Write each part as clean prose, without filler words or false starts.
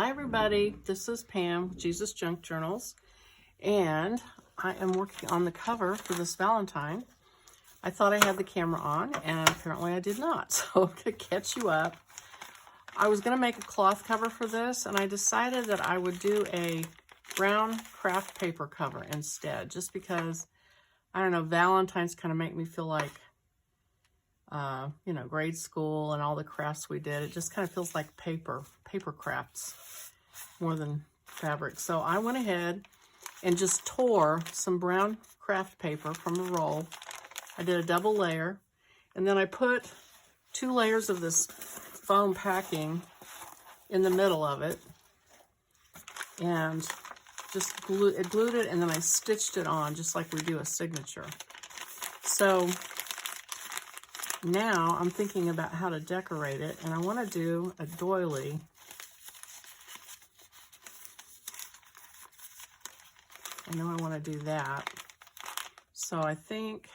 Hi everybody, this is Pam with Jesus Junk Journals, and I am working on the cover for this Valentine. I thought I had the camera on, and apparently I did not, so to catch you up, I was going to make a cloth cover for this, and I decided that I would do a brown craft paper cover instead, just because, I don't know, Valentine's kind of make me feel like, you know, grade school and all the crafts we did. It just kind of feels like paper crafts more than fabric. So I went ahead and just tore some brown craft paper from the roll. I did a double layer, and then I put 2 layers of this foam packing in the middle of it, and just glued it, and then I stitched it on just like we do a signature. So now I'm thinking about how to decorate it, and I want to do a doily. I know I want to do that. So I think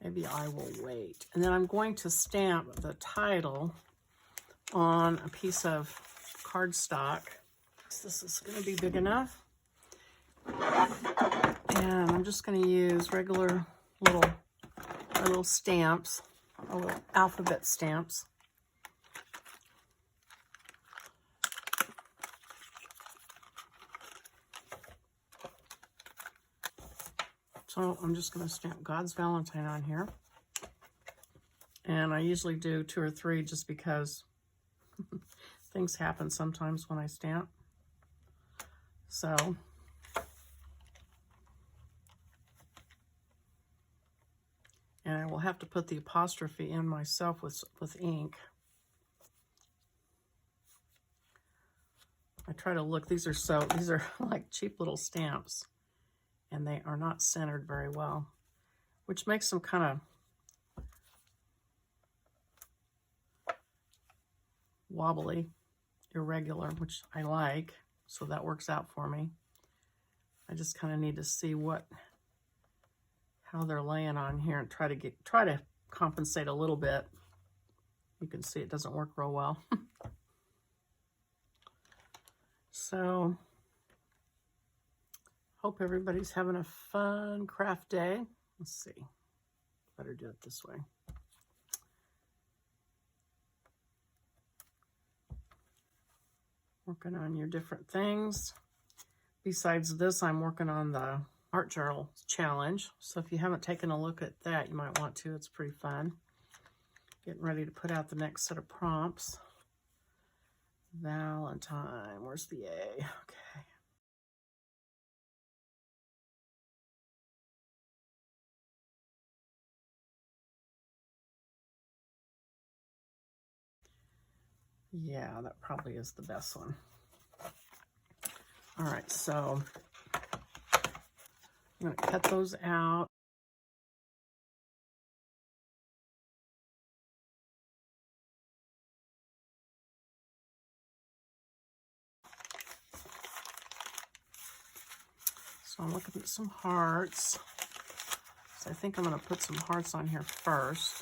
maybe I will wait. And then I'm going to stamp the title on a piece of cardstock. This is going to be big enough. And I'm just going to use regular little stamps, little alphabet stamps. So I'm just going to stamp God's Valentine on here. And I usually do 2 or 3 just because things happen sometimes when I stamp. So and I will have to put the apostrophe in myself with ink. I try to look, these are like cheap little stamps, and they are not centered very well, which makes them kind of wobbly, irregular, which I like, so that works out for me. I just kind of need to see how they're laying on here and try to compensate a little bit. You can see it doesn't work real well. So hope everybody's having a fun craft day. Let's see. Better do it this way. Working on your different things. Besides this, I'm working on the art journal challenge. So if you haven't taken a look at that, you might want to. It's pretty fun. Getting ready to put out the next set of prompts. Valentine, where's the A? Okay. Yeah, that probably is the best one. All right, so I'm going to cut those out. So I'm looking at some hearts. So I think I'm going to put some hearts on here first.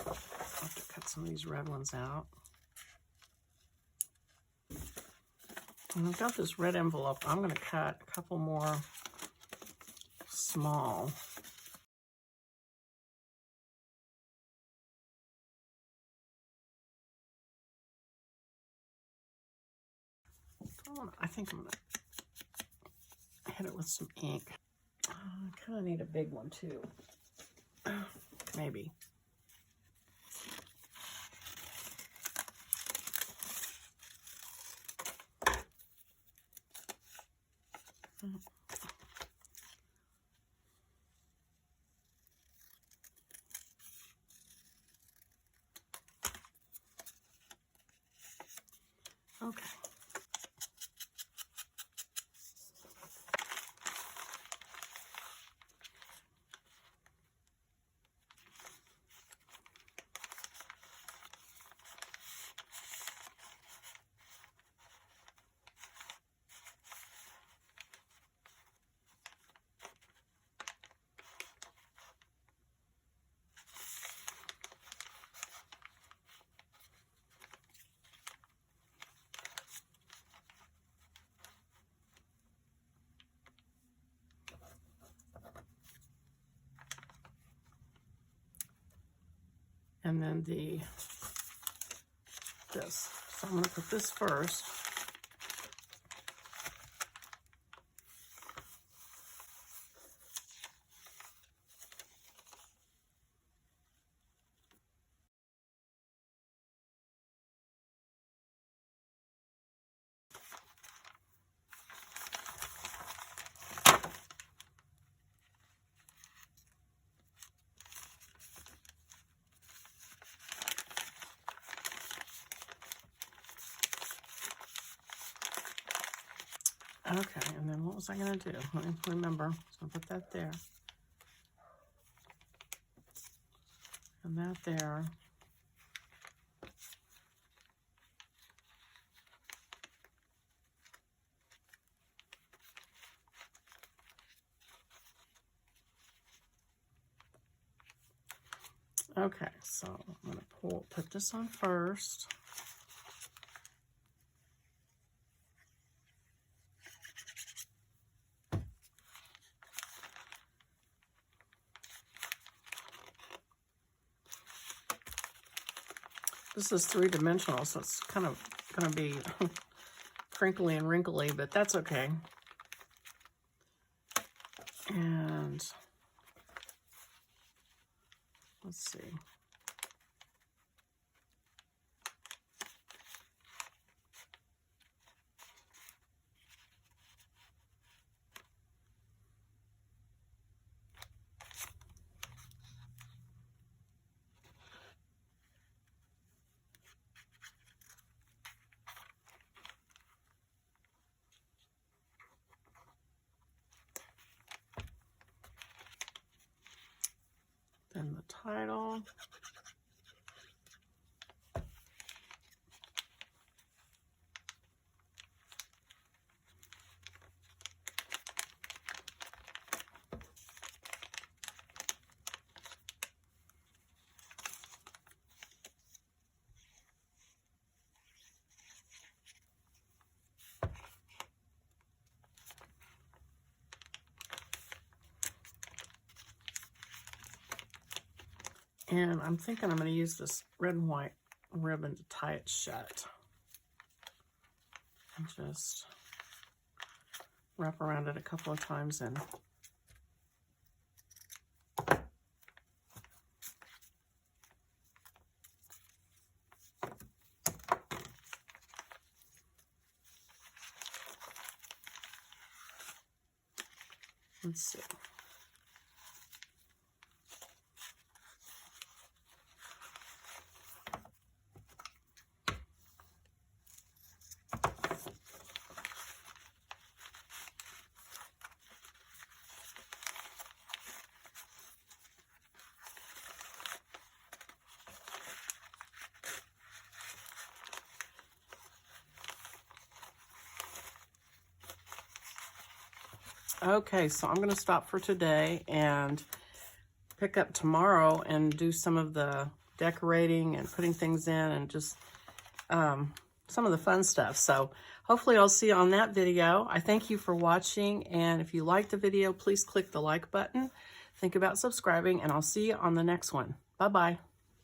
I'll have to cut some of these red ones out. And I've got this red envelope. I'm going to cut a couple more small. I think I'm going to hit it with some ink. I kind of need a big one too. Maybe. Okay. and then this. So I'm going to put this first. Okay, and then what was I going to do? Let me remember. So I'll put that there. And that there. Okay, so I'm going to put this on first. This is 3-dimensional, so it's kind of going to be crinkly and wrinkly, but that's okay. And let's see. Then the title. And I'm thinking I'm going to use this red and white ribbon to tie it shut. And just wrap around it a couple of times and let's see. Okay, so I'm going to stop for today and pick up tomorrow and do some of the decorating and putting things in and just some of the fun stuff. So hopefully I'll see you on that video. I thank you for watching, and if you liked the video, please click the like button. Think about subscribing, and I'll see you on the next one. Bye-bye.